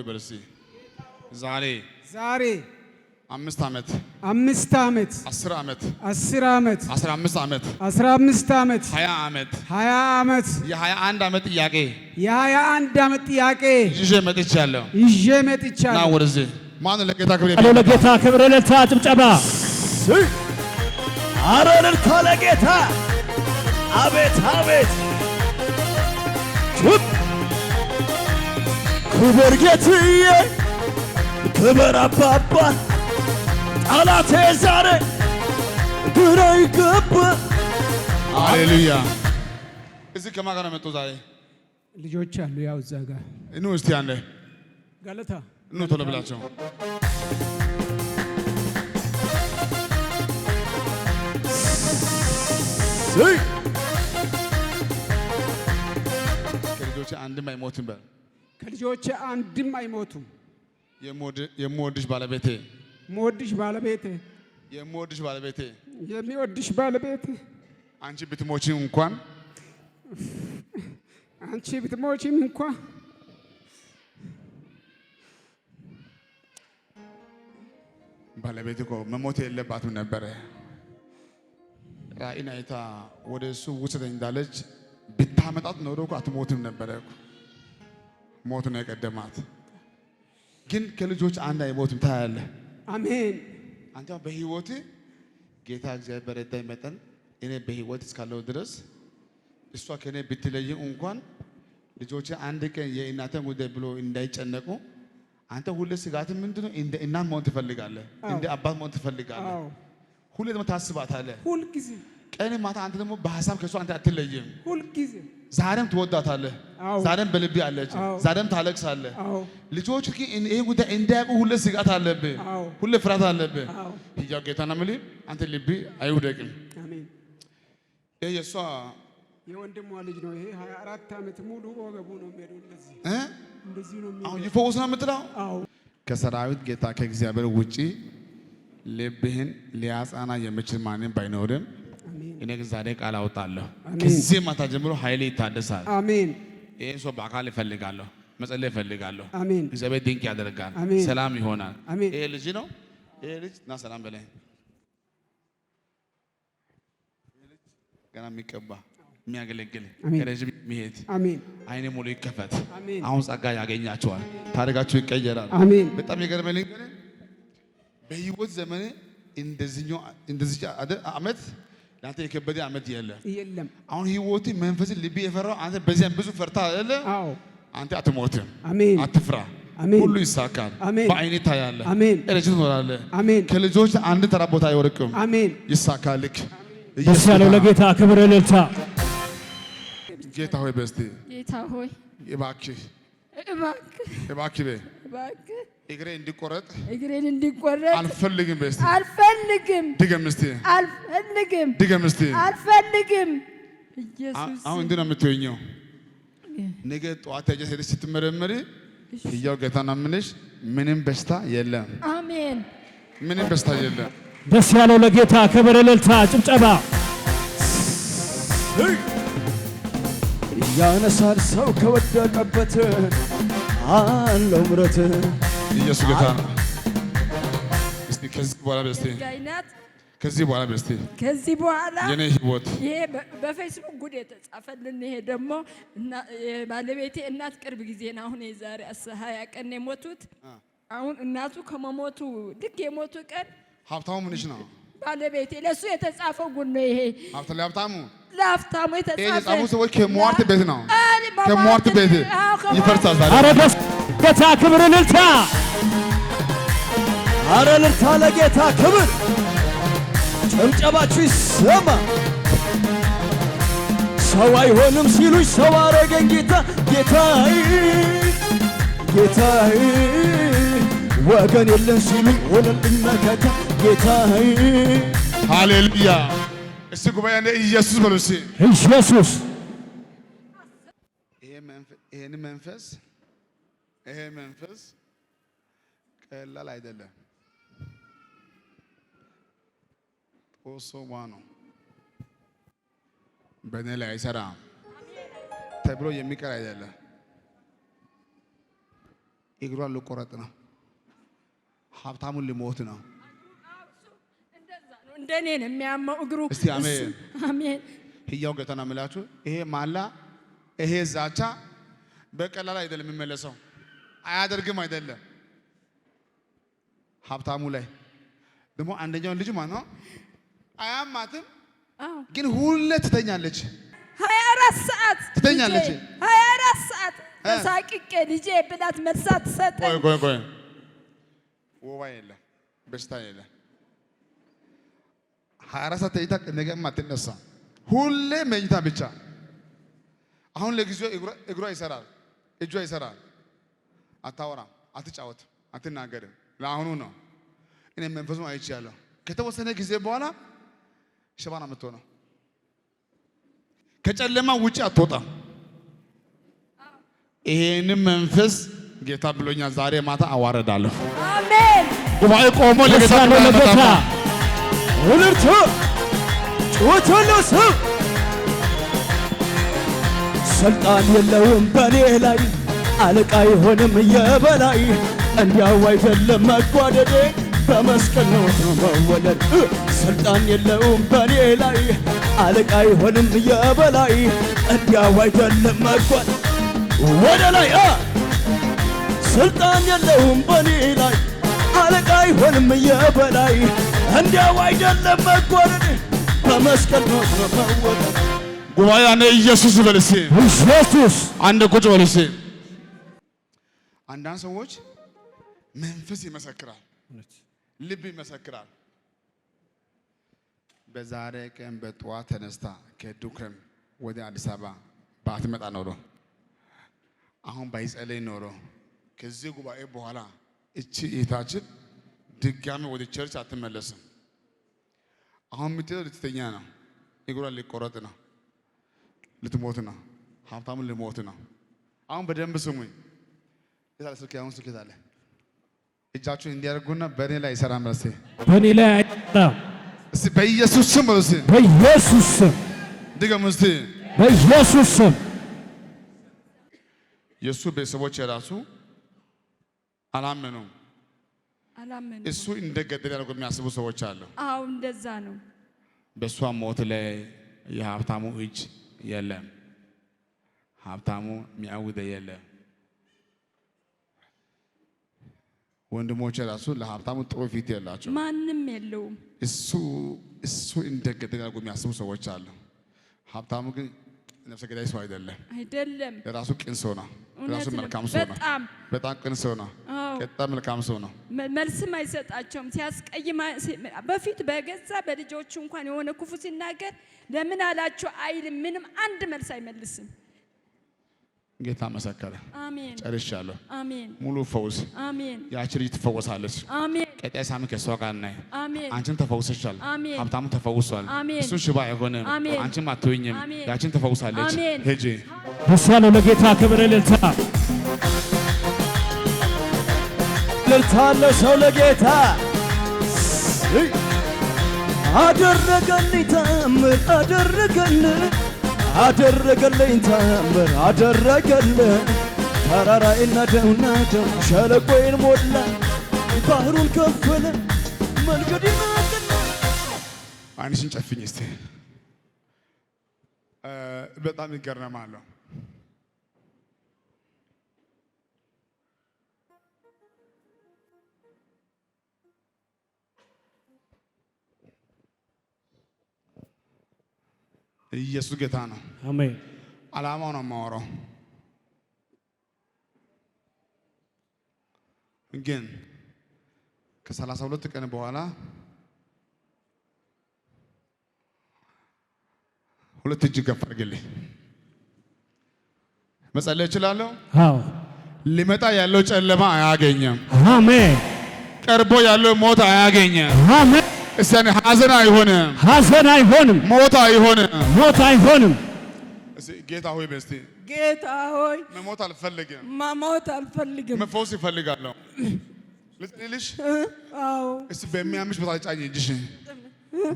ሆይ በርሲ ዛሬ 5 ዓመት 5 ዓመት 10 ዓመት 10 ዓመት 15 ዓመት 15 ዓመት 20 ዓመት 20 ዓመት የ21 ዓመት ጥያቄ የ21 ዓመት ጥያቄ ይዤ መጥቻለሁ። ና ወደዚህ ማን ለጌታ ክብር አሎ ለጌታ ክብር ለታ ጭብጨባ አረ ለታ ለጌታ አቤት አቤት ክብር ጌትዬ ክብር አባባ ጠላቴ ዛሬ ግራ ይገባ። ሃሌሉያ። እዚህ ከማን ጋር ነው የመጣው ዛሬ? ልጆች አሉ ያው እዛ ጋር እኑ እስቲ አንዴ ገለታ እኑ ቶሎ ብላቸው ከልጆቼ አንድም አይሞትም በል። ከልጆቼ አንድም አይሞቱም። የምወድሽ ባለቤቴ የምወድሽ ባለቤቴ የሚወድሽ ባለቤቴ አንቺ ብትሞቺም እንኳን ባለቤቴ እኮ መሞት የለባትም ነበረ። ራእይን አይታ ወደ እሱ ውሰደኝ እንዳለች ብታመጣት ኖሮ እኮ አትሞትም ነበረ እኮ። ሞት ነው የቀደማት። ግን ከልጆች አንድ አይሞትም ታያለህ። አሜን። አንተ በህይወት ጌታ እግዚአብሔር በረዳኝ መጠን እኔ በህይወት እስካለሁ ድረስ እሷ ከኔ ብትለይ እንኳን ልጆቼ አንድ ቀን የእናቴን ጉዳይ ብሎ እንዳይጨነቁ አንተ ሁሌ ስጋት ምንድነው? እንደ እናት መሆን ትፈልጋለህ፣ እንደ አባት መሆን ትፈልጋለህ። ሁሌ ደግሞ ታስባታለህ። ሁልጊዜ ቀን ማታ አንተ ደግሞ በሐሳብ ከሷ አንተ አትለይም። ሁልጊዜ ዛሬም ትወዳታለህ፣ ዛሬም በልብ አለች፣ ዛሬም ታለቅሳለህ። ልጆች ግን ይሄ ጉዳይ እንዳያውቁ ሁሌ ስጋት አለብህ፣ ሁሌ ፍርሃት አለብህ። ያው ጌታ ነው የምልህ አንተ ልብ አይውደቅም። አሜን። ይሄ የሷ የወንድሟ ልጅ ነው። ይሄ 24 ዓመት ሙሉ ወገቡ ነው የሚሄደው እንደዚህ ነው የሚሄደው። አሁን ይፈውስ ነው የምትለው? አዎ። ከሰራዊት ጌታ ከእግዚአብሔር ውጪ ልብህን ሊያጻና የሚችል ማንም ባይኖርም እኔ ግን ዛሬ ቃል አወጣለሁ። ከዚህ ማታ ጀምሮ ኃይሌ ይታደሳል። አሜን። ይሄን ሰው በአካል እፈልጋለሁ፣ መጸለይ እፈልጋለሁ። አሜን። እግዚአብሔር ድንቅ ያደርጋል፣ ሰላም ይሆናል። ይሄ ልጅ ነው። ይሄ ልጅ ና ሰላም በላይ ገና የሚቀባ የሚያገለግል ከረጅም የሚሄድ አይኔ ሙሉ ይከፈት። አሁን ጸጋ ያገኛቸዋል፣ ታሪካቸው ይቀየራል። በጣም የገረመኝ ነገር በህይወት ዘመን እንደዚህ ዓመት ለአንተ የከበደ ዓመት የለም። አሁን ህይወት መንፈስ ልብ የፈራው አንተ በዚያን ብዙ ፈርታ አይደለ? አንተ አትሞትም፣ አትፍራ፣ ሁሉ ይሳካል። በአይኔ ታያለህ፣ ረጅም ትኖራለህ። ከልጆች አንድ ተራ ቦታ አይወርቅም፣ ይሳካልክ። ደስ ያለው ለጌታ ክብር እልልታ። ጌታ ሆይ በስቲ ጌታ ሆይ እባክህ እግሬን እንዲቆረጥ አልፈልግም። በስቲ አልፈልግም። ድገም እስቲ አልፈልግም። ኢየሱስ አሁን እንዴት ነው የምትሆኚው? ነገ ጠዋት ሄደሽ ስትመረመሪ ሕያው ጌታ ነው የምልሽ ምንም በሽታ የለም። አሜን። ምንም በሽታ የለም። ደስ ያለው ለጌታ ክብር እልልታ ጭብጨባ። ያነሳል ሰው ከወደቀበት አለው ምረት ኢየሱስ ጌታ ነው። እስቲ ከዚህ በኋላ ከዚህ በኋላ የኔ ህይወት ይሄ በፌስቡክ ጉድ የተጻፈልን ይሄ ደግሞ ባለቤቴ እናት ቅርብ ጊዜ ነው አሁን የዛሬ 20 ቀን የሞቱት። አሁን እናቱ ከመሞቱ ልክ የሞቱ ቀን ሀብታሙ ምንሽ ነው ባለቤቴ ለሱ የተጻፈው ጉድ ነው ይሄ ለሀብታሙ የተጻፈ ሰዎች ከሟርት ቤት ነው ከሟርት ቤት ይፈርሳል። ኧረ ጌታ ክብር እልልታ። ኧረ እልልታ ለጌታ ክብር ጭብጨባችሁ ይሰማ። ሰው አይሆንም ሲሉኝ ሰው አረገኝ ጌታዬ ወገን የለን ሲሉኝ ሆነልኝ መከታ ጌታዬ። ሃሌሉያ። እስቲ ጉባኤ እንደ ኢየሱስ በሉ እስቲ ኢየሱስ። ይሄ መንፈስ ቀላል አይደለም። ኦሶማ ነው በእኔ ላይ አይሰራም ተብሎ የሚቀር አይደለም። እግሯን ልቆረጥ ነው። ሀብታሙን ልሞት ነው። እንደኔ ነው የሚያመው እግሩ። እስቲ አሜን አሜን። ሕያው ጌታ ነው የምላችሁ። ይሄ ማላ ይሄ ዛቻ በቀላል አይደለም የሚመለሰው፣ አያደርግም አይደለም። ሀብታሙ ላይ ደግሞ አንደኛውን ልጅ ማለት ነው አያማትም፣ ግን ሁሌ ትተኛለች። 24 ሰዓት ትተኛለች። 24 ሰዓት ተሳቅቄ ልጄ ብላት መልሳት ሰጠኝ። ቆይ ወባ የለም በሽታ የለም። 24 ሰዓት ተኝታ ነገም አትነሳ፣ ሁሌ መኝታ ብቻ። አሁን ለጊዜው እግሯ ይሰራል፣ እጇ ይሰራል። አታወራም፣ አትጫወትም፣ አትናገርም። ለአሁኑ ነው። እኔ መንፈሱን አይቻለሁ። ከተወሰነ ጊዜ በኋላ ሽባ ነው የምትሆነው። ከጨለማ ውጪ አትወጣም። ይሄንን መንፈስ ጌታ ብሎኛል። ዛሬ ማታ አዋረዳለሁ። አሜን። ጉባኤ ቆሞ ለጌታ ወለርቶ ጩኸቱን ስም ስልጣን የለውም በኔ ላይ አለቃ አይሆንም የበላይ እንዲያው አይደለም መጓደዴ በመስቀል ነው መወለድ ስልጣን የለውም በኔ ላይ አለቃ አይሆንም የበላይ እንዲያው አይደለም መጓደድ ወደ ላይ ስልጣን የለውም በኔ ላይ አለቃ አይሆንም የበላይ እንዲያው አይደለም መጓደድ በመስቀል ነው መወለድ። ጉባኤ አንዴ ኢየሱስ በልሴ ኢየሱስ አንድ ቁጭ በልሴ። አንዳንድ ሰዎች መንፈስ ይመሰክራል፣ ልብ ይመሰክራል። በዛሬ ቀን በጠዋት ተነስታ ከዱከም ወደ አዲስ አበባ ባትመጣ ኖሮ አሁን ባይጸለይ ኖሮ ከዚህ ጉባኤ በኋላ እቺ እህታችን ድጋሚ ወደ ቸርች አትመለስም። አሁን የምትሄደው ልትተኛ ነው፣ እግሯን ሊቆረጥ ነው፣ ልትሞት ነው፣ ሀብታሙን ልሞት ነው። አሁን በደንብ ስሙኝ። የታለ ስልክ? አሁን ስልክ የታለ? እጃችሁን እንዲያደርጉና በእኔ ላይ ይሰራ መልሴ በእኔ ላይ አይሰራም። እስቲ በኢየሱስ ስም መልሴ በኢየሱስ ስም ድገሙ እስቲ በኢየሱስ ስም። የእሱ ቤተሰቦች የራሱ አላመኑም። እሱ እንደገደለ ያደርጉ የሚያስቡ ሰዎች አሉ። አዎ እንደዛ ነው። በእሷ ሞት ላይ የሀብታሙ እጅ የለም። ሀብታሙ የሚያውደ የለም። ወንድሞች ራሱ ለሀብታሙ ጥሩ ፊት የላቸው፣ ማንም የለውም። እሱ እንደገደለ ያደርጉ የሚያስቡ ሰዎች አሉ። ሀብታሙ ግን ነፍሰ ገዳይ ሰው አይደለም። ለራሱ ቅን ሰው ነው። ለራሱ መልካም ሰው ነው። በጣም ቅን ሰው ነው። በጣም መልካም ሰው ነው። መልስም አይሰጣቸውም ሲያስቀይም። በፊት በገዛ በልጆቹ እንኳን የሆነ ክፉ ሲናገር ለምን አላችሁ አይልም። ምንም አንድ መልስ አይመልስም። ጌታ መሰከረ። አሜን። ጨርሻለሁ። አሜን። ሙሉ ፈውስ። አሜን። ያቺ ልጅ ትፈወሳለች። አሜን። ቀጣይ ሳምንት ከሷ ጋር ነኝ። አሜን። አንቺም ተፈውሰሻል። አሜን። ሀብታሙ ተፈውሷል። አሜን። እሱ ሽባ አይሆንም። አሜን። አንቺም አትሆኝም። አሜን። ያቺን ተፈውሳለች። አሜን። ሂጂ። ደስ ያለው ለጌታ ክብር እልልታ እልልታ ሰው ለጌታ አደረገልኝ ተአምር አደረገልኝ ተአምር አደረገልኝ ተራራዬን ናደው ሸለቆዬን ሞላ ባህሩን ከፈለ መንገዴን አቀና። ዓይንሽን ጨፍኝ እስቲ። በጣም ይገርማል። ኢየሱስ ጌታ ነው። አሜን። ዓላማው ነው የማወራው። ግን ከ32 ቀን በኋላ ሁለት እጅ ከፍ አድርግልኝ። መጸለይ እችላለሁ? አዎ። ሊመጣ ያለው ጨለማ አያገኘም። አሜን። ቀርቦ ያለው ሞት አያገኘም። አሜን። እስቲ ሐዘን አይሆንም፣ ሐዘን አይሆንም፣ ሞት አይሆንም፣ ሞት አይሆንም። እስቲ ጌታ ሆይ በስቲ ጌታ ሆይ መሞት አልፈልግም፣ መሞት አልፈልግም፣ መፈወስ ይፈልጋለሁ። ልትልሽ? አዎ። እስቲ በሚያምሽ ቦታ ላይ ጫኝ እጅሽን።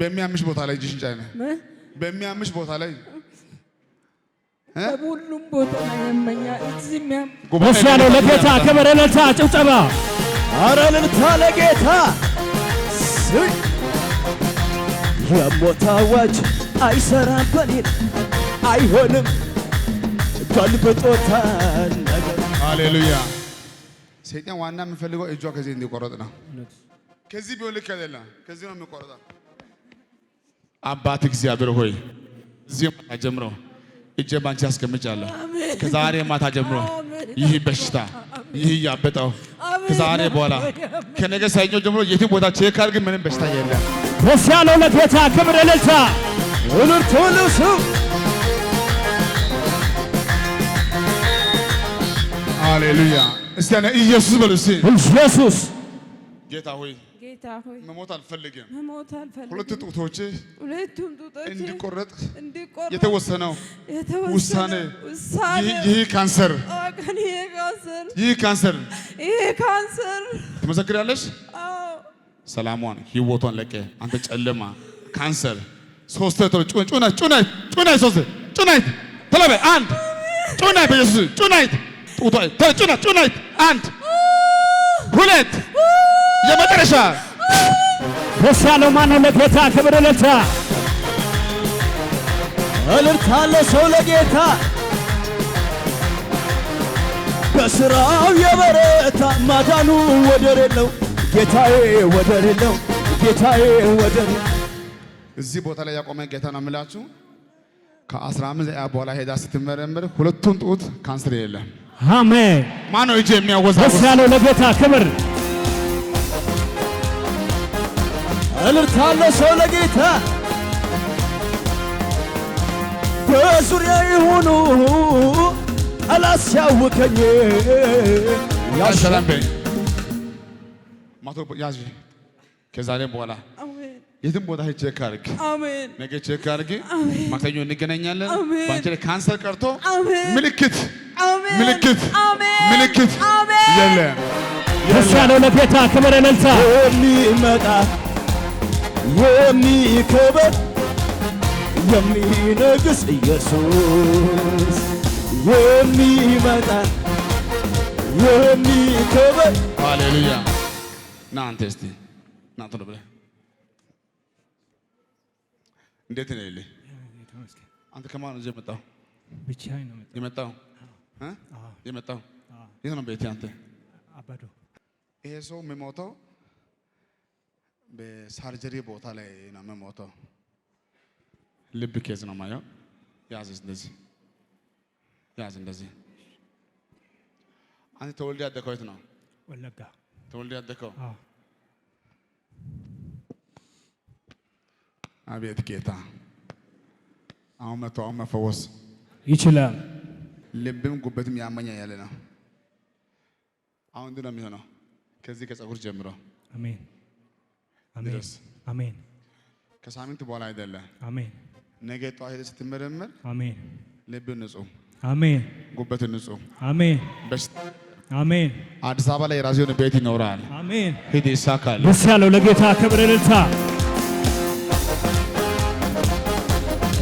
በሚያምሽ ቦታ ላይ እጅሽን ጫኝ። በሚያምሽ ቦታ ላይ በሁሉም ቦታ ነው ያመኛል። እዚህም ደስ ያለው ለጌታ ክብር እልልታ ጭብጨባ። ኧረ እልልታ ለጌታ። የሞት አዋጅ አይሰራም በኔ አይሆንም ገልብጦታል ነገር። ሃሌሉያ። ሰይጣን ዋና የምፈልገው እጇ ከዚህ እንዲቆረጥ ነው። ከዚህ ቢሆን ልክ አይደለም። ከዚህ ነው የሚቆረጠው። አባት እግዚአብሔር ሆይ እዚህ ማታ ጀምሮ እጄ ባንቺ አስቀምጫለሁ። ከዛሬ ማታ ጀምሮ ይህ በሽታ ይህ ያበጠው ከዛሬ በኋላ ከነገ ሰኞ ጀምሮ የትም ቦታ ቼክ አድርግ፣ ምንም በሽታ የለም። ደስ ያለው ለጌታ ክብር እልልታ እልልታ። ሃሌሉያ። እስቲ አነ ኢየሱስ በሉ እስቲ ኢየሱስ። ጌታ ሆይ መሞት አልፈልግም። ሁለቱም ጡቶች እንዲቆረጥ የተወሰነው ውሳኔ ይህ ካንሰር ትመሰክሪያለሽ። ሰላሟን ህይወቷን ለቀ አንተ ጨለማ ካንሰር ሶስት ጩናይ ሶስት ጩናይ ተለበ አንድ ጩናይ በኢየሱስ ጩናይ ጩናይ አንድ ሁለት የመጨረሻ። ደስ ያለው ማነው? ለጌታ ክብር እልልታ እልልታ ለሰው ለጌታ። በስራው የበረታ ማዳኑ ወደር የለው ጌታዬ ወደር የለው ጌታዬ ወደር። እዚህ ቦታ ላይ ያቆመ ጌታ ነው የምላችሁ። ከ15 ደቂቃ በኋላ ሄዳ ስትመረምር ሁለቱም ጡት ካንሰር የለም። አሜን። ማነው እጅ የሚያወዛው? ደስ ያለው ለጌታ ክብር እልልታ ለሰው ለጌታ። በዙሪያ የሆኑ አላስያውከኝ ሰላም በይ ማቶ ያዥ። ከዛሬ በኋላ የትም ቦታ ሄጄ ቼክ አድርግ። ነገ ቼክ አድርግ። ማክሰኞ እንገናኛለን። ባንቺ ላይ ካንሰር ቀርቶ ምልክት የለም። ደስ ያለው ለጌታ ክብር እልልታ። የሚመጣ የሚከበር የሚነግስ ኢየሱስ የሚመጣ የሚከበር። ሃሌሉያ። ና አንተ እስቲ ና ቶሎ ብለህ እንዴት ነው ይልህ? አንተ ከማን ነው የመጣው? ብቻዬን ነው የመጣው የመጣው የት ነው ቤት አንተ? አባዶ። ይሄ ሰው የሚሞተው በሳርጀሪ ቦታ ላይ ነው የሚሞተው። ልብ ኬዝ ነው ማየው። ያዝ እንደዚህ ያዝ እንደዚህ። አንተ ተወልደ ያደከው የት ነው? ወለጋ ተወልደ ያደከው? አቤት ጌታ አሁን መፈወስ ይችላል። ልብም ጉበትም ያመኛ ያለ ነው። አሁን እንዴት ነው የሚሆነው? ከዚህ ከፀጉር ጀምሮ አሜን አሜን አሜን። ከሳምንት በኋላ አይደለም። አሜን። ነገ ጠዋት ሄደህ ስትመረመር አሜን። ልብ ንጹህ፣ አሜን። ጉበት ንጹህ፣ አሜን አሜን። አዲስ አበባ ላይ የራሱ የሆነ ቤት ይኖራል። አሜን። ሂድ ይሳካል። ደስ ያለው ለጌታ ክብር እልልታ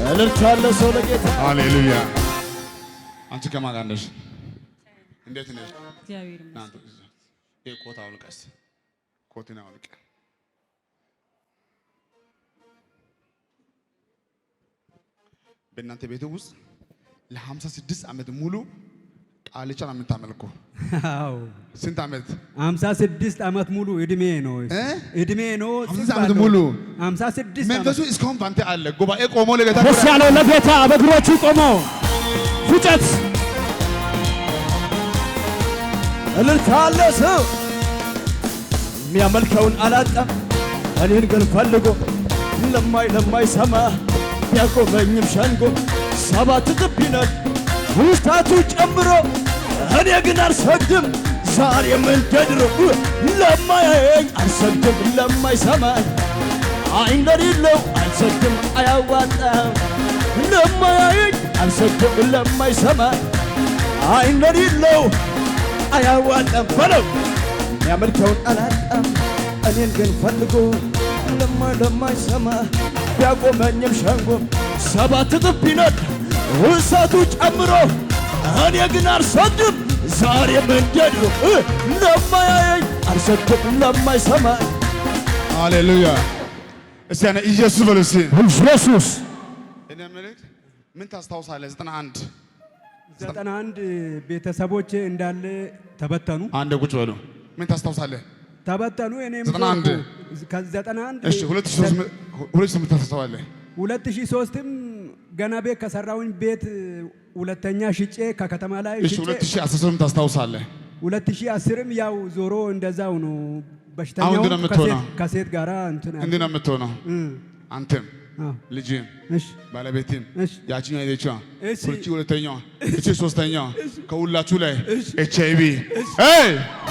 እልልታ ለሰው ለጌታ። ሃሌሉያ። አንቺ ከማን ጋር ነሽ? እንዴት ነሽ? እግዚአብሔር ይመስገን። ይሄ ኮት አውልቀስ፣ ኮትን አውልቀ። በእናንተ ቤት ውስጥ ለ56 ዓመት ሙሉ ቃልቻ ነው የምታመልኩ? አዎ። ስንት ዓመት? 56 ዓመት ሙሉ እድሜ ነው። እድሜ ነው 56 ዓመት ሙሉ 56 መንፈሱ እስካሁን ባንተ አለ። ጉባኤ ቆሞ ለጌታ ደስ ያለው ለጌታ በእግሮቹ ቆሞ ፉጨት እልልታ አለ ሰው የሚያመልከውን አላጣም። እኔን ግን ፈልጎ ለማይሰማ ቢያቆመኝም ሸንጎ 7 እጥፍ ይነድ ውስጣቱ ጨምሮ እኔ ግን አልሰግድም ዛሬም እንደ ድሮ። ለማያየኝ አልሰግድም ለማይሰማኝ አይን ለሌለው አልሰግድም አያዋጣም። ለማያየኝ አልሰግድም ለማይሰማኝ አይን ለሌለው አያዋጣም በለው። የሚያመልከውን አላጣም እኔን ግን ፈልጎ ለማይሰማ ቢያቆመኝም ሸንጎ 7 እጥፍ ቢነድ እሳቱ ጨምሮ እኔ ግን አልሰግድም ዛሬም እንደድሮ ለማያየኝ አልሰግድም ለማይሰማኝ ሃሌሉያ። እስቲ ያኔ ኢየሱስ በሉ እስቲ ኢየሱስ። እኔ የምልህ ምን ታስታውሳለህ? 91 ቤተሰቦቼ እንዳለ ተበተኑ። አንድ ቁጭ በሉ። ምን ታስታውሳለህ? ተበተኑ። እኔም 91 ከ91 እሺ 2003 ታስታውሳለህ? 2003ም ገና ቤት ከሰራውኝ ቤት ሁለተኛ ሽጬ ከከተማ ላይ እሺ ሽጬ 2010 ታስታውሳለህ? 2010ም ያው ዞሮ እንደዛው ነው። በሽተኛው አሁን ነው የምትሆነው? ከሴት ጋራ እንትን እንዴት ነው የምትሆነው? አንተም ልጅም እሺ ባለቤትም እሺ ያቺኛው ሄደችዋ እሺ እቺ ሁለተኛዋ እቺ ሶስተኛዋ ከሁላችሁ ላይ HIV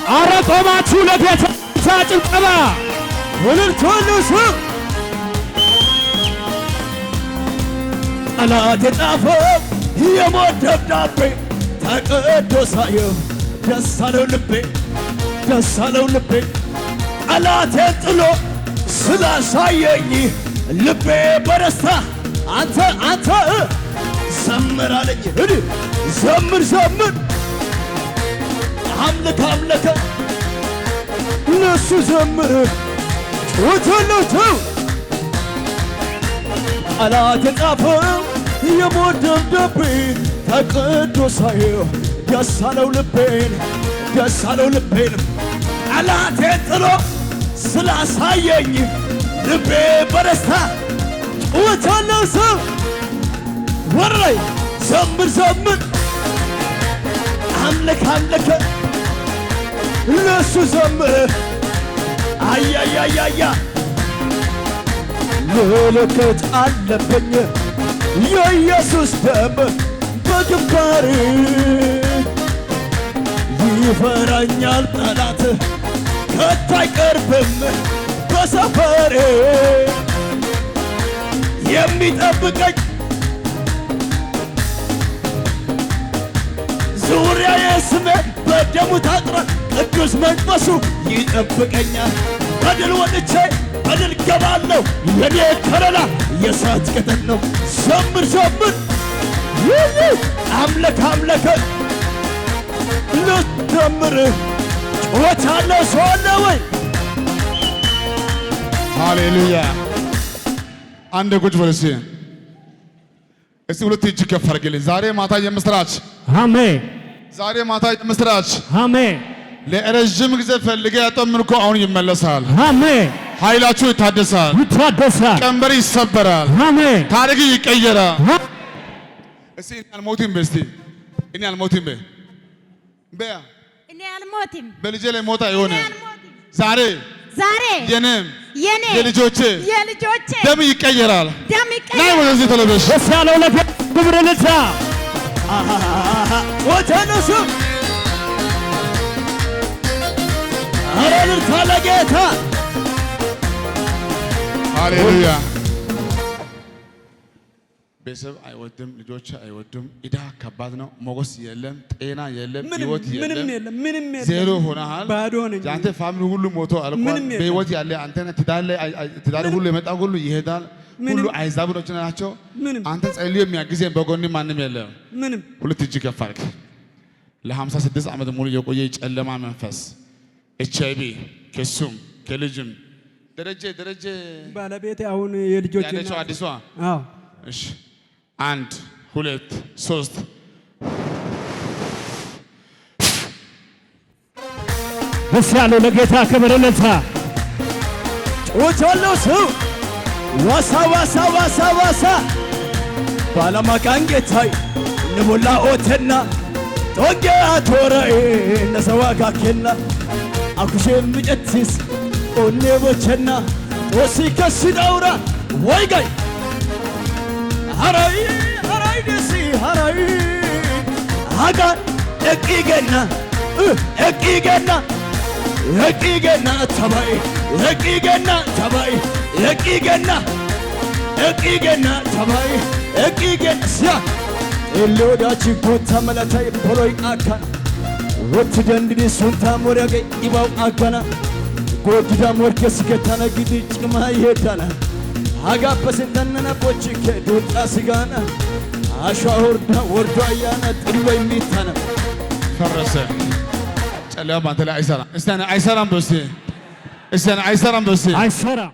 ኧረ ቆማችሁ ለጌታ ጭብጨባ ወልልቶልሱ ጠላት የጻፈው የሞት ደብዳቤ ተቀዶ ሳየው ደስ አለው ልቤ ደስ አለው ልቤ ጠላቴን ጥሎ ስላሳየኝ ልቤ በደስታ አንተ ዘምር አለኝ። ዘምር ዘምር አምልክ አምልክ ለሱ ዘምር ጩኸትለቱ ጠላት የጻፈው የሞት ደብዳቤ ተቀዶ ሳየው ደስ አለው ልቤን ደስ አለው ልቤን ጠላቴን ጥሎ ስላሳየኝ ልቤ በደስታ ጩኸትለው ሰው ወር ላይ ዘምር ዘምር አምልክ አምልክ ለሱ ዘምር አያያያያ ምልክት አለብኝ የኢየሱስ ደም በግንባሬ ይፈራኛል ጠላት ከቶ አይቀርብም በሰፈሬ የሚጠብቀኝ ዙሪያዬ ስሜን በደሙ ታጥሯል ቅዱስ መንፈሱ ይጠብቀኛል በድል ወጥቼ በድል ገባለሁ የኔ ከለላ የእሳት ቅጠል ነው ዘምር ዘምር አምልክ አምልክ ልዘምር ጩኸታለሁ ሰው አለ ወይ? ሃሌሉያ። አንድ ቁጭ በል እስቲ ሁለት እጅ ከፍ አድርግልኝ። ዛሬ ማታ የምስራች አሜን። ዛሬ ማታ የምስራች አሜን። ለረጅም ጊዜ ፈልገ ያጠምንኮ አሁን ይመለሳል። አሜን። ኃይላችሁ ይታደሳል። ቀንበር ይሰበራል። አሜን። ታሪክ ይቀየራል። እስቲ እኔ አልሞትም በል እስቲ እኔ አልሞትም በል በያ እኔ አልሞትም በልጄ ላይ ሞት አይሆንም። ዛሬ የኔም የልጆቼ ደም ይቀየራል። ናይ ወደዚህ ተለበሽ ደስ ያለው ለክብር ልታ ወተነሱ አረ ልታ ለጌታ ሃሌሉያ። ቤተሰብ አይወድም፣ ልጆች አይወድም። ዕዳ ከባድ ነው። ሞገስ የለም፣ ጤና የለም፣ ህይወት የለም፣ ምንም ዜሮ ሆነሃል። ባዶ ነኝ። ያንተ ፋሚሊ ሁሉ ሞቶ አልቋል። በህይወት ያለ አንተ ትዳር ሁሉ የመጣ ሁሉ ይሄዳል። ሁሉ አይዛብሮች ናቸው። አንተ ጸልዮ የሚያግዘን በጎን ማንም የለም። ሁለት እጅ ከፍ አድርግ። ለ56 ዓመት ሙሉ የቆየ ጨለማ መንፈስ HIV ከሱም ከልጅም ደረጀ ባለቤቴ አሁን የልጆች ያለችው አዲሷ እሺ 1 2 3 ደስ ያለው ለጌታ ክብር ልታ ጮቻለው ሰው ዋሳ ባለማቃን ጌታይ ንቦላ ኦተና ቶጌ አቶራኤ ነሰዋጋኬና አኩሼ ምጨትስ ኦኔ ቦቸና ጦሲ ከሲዳውራ ወይጋይ ሀራይ ደሲ ሀራይ ሀጋ እቂገና ተባይ እቂገና ተባይ ሲያ ኤሎዳቺ ኮታ መላታይ ፖሎይ አካን ወት ደንድኒ ሱንታ ሞሪያገ ኢባው አካና ጎድዳ ሞርከስ ከተና ግዲ ጭማ ይሄዳና ሀጋ በሰንተነና ቦች ከዱጣ ስጋና አሸዋ ወርዶ አያነ ጥሎ የሚታነብ ፈረሰ። ጨለማ ባንተ ላይ አይሰራም። እስቲ አይሰራም በስ እስቲ አይሰራም በስ አይሰራም